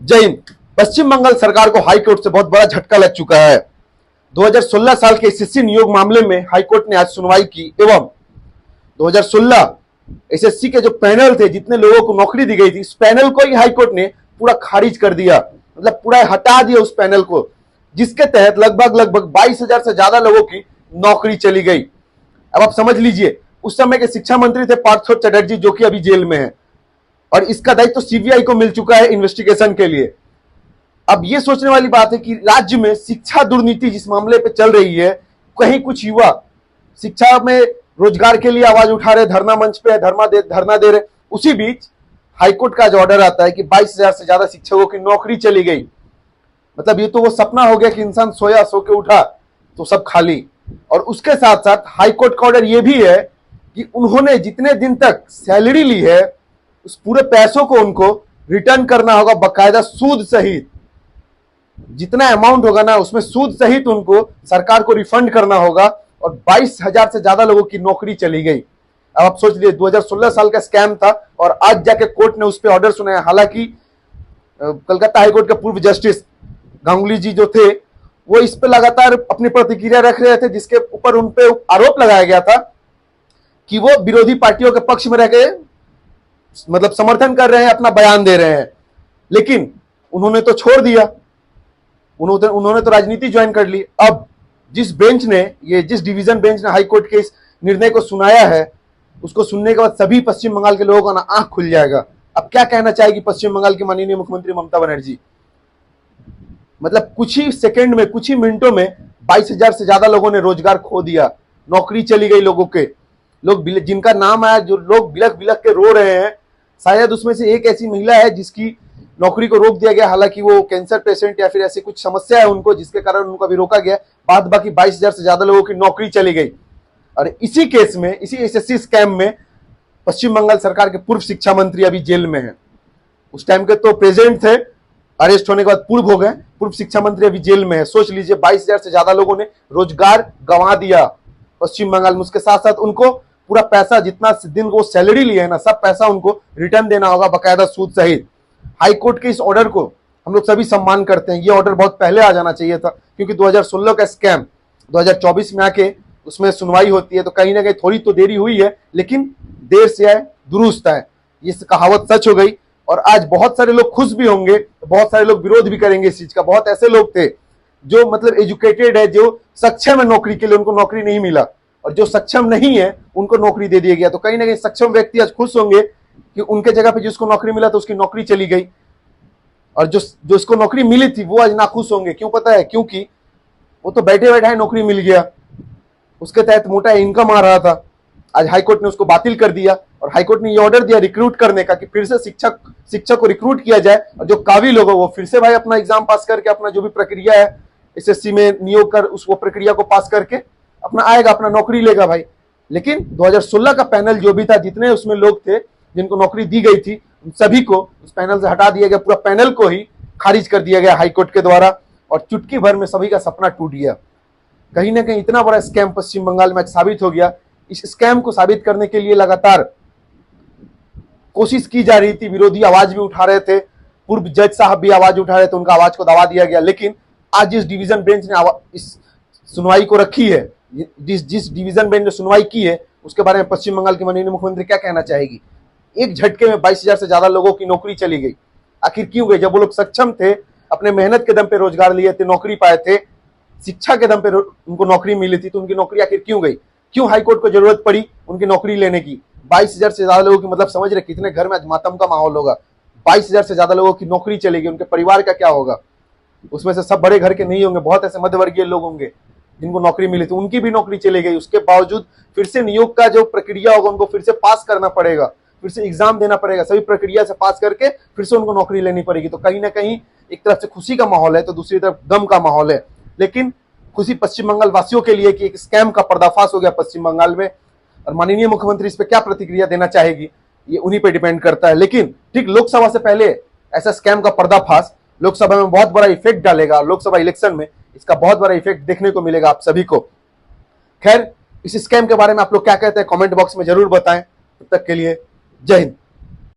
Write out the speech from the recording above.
जय हिंद। पश्चिम बंगाल सरकार को हाईकोर्ट से बहुत बड़ा झटका लग चुका है। 2016 साल के एसएससी नियोग मामले में हाईकोर्ट ने आज सुनवाई की एवं 2016 एसएससी के जो पैनल थे, जितने लोगों को नौकरी दी गई थी, इस पैनल को ही हाईकोर्ट ने पूरा खारिज कर दिया, मतलब पूरा हटा दिया उस पैनल को, जिसके तहत लगभग 22,000 से ज्यादा लोगों की नौकरी चली गई। अब आप समझ लीजिए, उस समय के शिक्षा मंत्री थे पार्थ चटर्जी, जो कि अभी जेल में है, और इसका दायित्व तो सीबीआई को मिल चुका है इन्वेस्टिगेशन के लिए। अब यह सोचने वाली बात है कि राज्य में शिक्षा दुर्नीति जिस मामले पे चल रही है, कहीं कुछ युवा शिक्षा में रोजगार के लिए आवाज उठा रहे, धरना मंच पे धरना दे रहे, उसी बीच हाईकोर्ट का जो ऑर्डर आता है कि 22,000 से ज्यादा शिक्षकों की नौकरी चली गई। मतलब ये तो वो सपना हो गया कि इंसान सोया, सो के उठा तो सब खाली। और उसके साथ साथ हाईकोर्ट का ऑर्डर ये भी है कि उन्होंने जितने दिन तक सैलरी ली है, उस पूरे पैसों को उनको रिटर्न करना होगा, बकायदा सूद सहित। जितना अमाउंट होगा ना, उसमें सूद सहित उनको सरकार को रिफंड करना होगा। और 22,000 से ज्यादा लोगों की नौकरी चली गई। अब आप सोच लीजिए, 2016 साल का स्कैम था और आज जाके कोर्ट ने उस पर ऑर्डर सुनाया। हालांकि कलकत्ता हाईकोर्ट के पूर्व जस्टिस गांगुली जी जो थे, वो इस पे लगातार अपनी प्रतिक्रिया रख रहे थे, जिसके ऊपर उन पे आरोप लगाया गया था कि वो विरोधी पार्टियों के पक्ष में रह के मतलब समर्थन कर रहे हैं, अपना बयान दे रहे हैं। लेकिन उन्होंने तो छोड़ दिया, उन्होंने तो राजनीति ज्वाइन कर ली। अब जिस डिवीजन बेंच ने हाईकोर्ट के इस निर्णय को सुनाया है, उसको सुनने के बाद सभी पश्चिम बंगाल के लोगों का ना आंख खुल जाएगा। अब क्या कहना चाहेगी पश्चिम बंगाल की माननीय मुख्यमंत्री ममता बनर्जी। मतलब कुछ ही सेकंड में, कुछ ही मिनटों में 22,000 से ज्यादा लोगों ने रोजगार खो दिया, नौकरी चली गई लोगों के। लोग जिनका नाम आया, जो लोग बिलख बिलख के रो रहे हैं, शायद उसमें से एक ऐसी महिला है जिसकी नौकरी को रोक दिया गया। हालांकि वो कैंसर पेशेंट या फिर ऐसी कुछ समस्या है उनको, जिसके कारण उनको अभी रोका गया। बाद बाकी 22,000 से ज्यादा लोगों की नौकरी चली गई। और इसी केस में, इसी एसएससी स्कैम में पश्चिम बंगाल सरकार के पूर्व शिक्षा मंत्री अभी जेल में है। उस टाइम के तो प्रेसिडेंट थे, अरेस्ट होने के बाद पूर्व हो गए, पूर्व शिक्षा मंत्री अभी जेल में है। सोच लीजिए, 22,000 से ज्यादा लोगों ने रोजगार गंवा दिया पश्चिम बंगाल में। उसके साथ साथ उनको पूरा पैसा, जितना दिन को सैलरी लिए है ना, सब पैसा उनको रिटर्न देना होगा, बकायदा सूद सहित। हाईकोर्ट के इस ऑर्डर को हम लोग सभी सम्मान करते हैं। ये ऑर्डर बहुत पहले आ जाना चाहिए था, क्योंकि 2016 का स्कैम 2024 में आके उसमें सुनवाई होती है, तो कहीं ना कहीं थोड़ी तो देरी हुई है, लेकिन देर से आए दुरुस्त आए, ये कहावत सच हो गई। और आज बहुत सारे लोग खुश भी होंगे, बहुत सारे लोग विरोध भी करेंगे इस चीज का। बहुत ऐसे लोग थे जो मतलब एजुकेटेड है, जो सक्षम है नौकरी के लिए, उनको नौकरी नहीं मिला, और जो सक्षम नहीं है उनको नौकरी दे दिया गया। तो कहीं ना कहीं सक्षम व्यक्ति आज खुश होंगे कि उनके जगह पे जिसको नौकरी मिला तो उसकी नौकरी चली गई, और जो उसको नौकरी मिली थी वो आज नाखुश होंगे। क्यों पता है? क्योंकि वो तो बैठे बैठे नौकरी मिल गया, उसके तहत मोटा इनकम आ रहा था। आज हाईकोर्ट ने उसको बातिल कर दिया, और हाईकोर्ट ने ये ऑर्डर दिया रिक्रूट करने का कि फिर से शिक्षक को रिक्रूट किया जाए, और जो काबिल होगा वो फिर से भाई अपना एग्जाम पास करके, अपना जो भी प्रक्रिया है एसएससी में नियोग कर, उस वो प्रक्रिया को पास करके अपना आएगा, अपना नौकरी लेगा भाई। लेकिन 2016 का पैनल जो भी था, जितने उसमें लोग थे जिनको नौकरी दी गई थी, उन सभी को उस पैनल से हटा दिया गया। पूरा पैनल को ही खारिज कर दिया गया हाईकोर्ट के द्वारा, और चुटकी भर में सभी का सपना टूट गया। कहीं ना कहीं इतना बड़ा स्कैम पश्चिम बंगाल में साबित हो गया। इस स्कैम को साबित करने के लिए लगातार कोशिश की जा रही थी, विरोधी आवाज भी उठा रहे थे, पूर्व जज साहब भी आवाज उठा रहे थे, उनका आवाज को दबा दिया गया। लेकिन आज जिस डिवीजन बेंच ने इस सुनवाई को रखी है, जिस डिवीजन बेंच ने सुनवाई की है, उसके बारे में पश्चिम बंगाल की माननीय मुख्यमंत्री क्या कहना चाहेगी। एक झटके में 22,000 से ज्यादा लोगों की नौकरी चली गई। आखिर क्यों गई? जब वो लोग सक्षम थे, अपने मेहनत के दम पे रोजगार लिए थे, नौकरी पाए थे, शिक्षा के दम पे उनको नौकरी मिली थी, तो उनकी नौकरी आखिर क्यों गई? क्यों हाईकोर्ट को जरूरत पड़ी उनकी नौकरी लेने की? 22,000 से ज्यादा लोगों की, मतलब समझ रहे कितने घर में मातम का माहौल होगा। 22,000 से ज्यादा लोगों की नौकरी चलेगी, उनके परिवार का क्या होगा? उसमें से सब बड़े घर के नहीं होंगे, बहुत ऐसे मध्यवर्गीय लोग होंगे जिनको नौकरी मिली थी, उनकी भी नौकरी चली गई। उसके बावजूद फिर से नियोग का जो प्रक्रिया होगा, उनको फिर से पास करना पड़ेगा, फिर से एग्जाम देना पड़ेगा, सभी प्रक्रिया से पास करके फिर से उनको नौकरी लेनी पड़ेगी। तो कहीं ना कहीं एक तरफ से खुशी का माहौल है, तो दूसरी तरफ गम का माहौल है। लेकिन खुशी पश्चिम बंगाल वासियों के लिए कि एक स्कैम का पर्दाफाश हो गया पश्चिम बंगाल में, और माननीय मुख्यमंत्री इस पे क्या प्रतिक्रिया देना चाहेगी, ये उन्हीं पे डिपेंड करता है। लेकिन ठीक लोकसभा से पहले ऐसा स्कैम का पर्दाफाश लोकसभा में बहुत बड़ा इफेक्ट डालेगा। लोकसभा इलेक्शन में इसका बहुत बड़ा इफेक्ट देखने को मिलेगा आप सभी को। खैर, इस स्कैम के बारे में आप लोग क्या कहते हैं, कमेंट बॉक्स में जरूर बताएं। तब तक के लिए जय हिंद।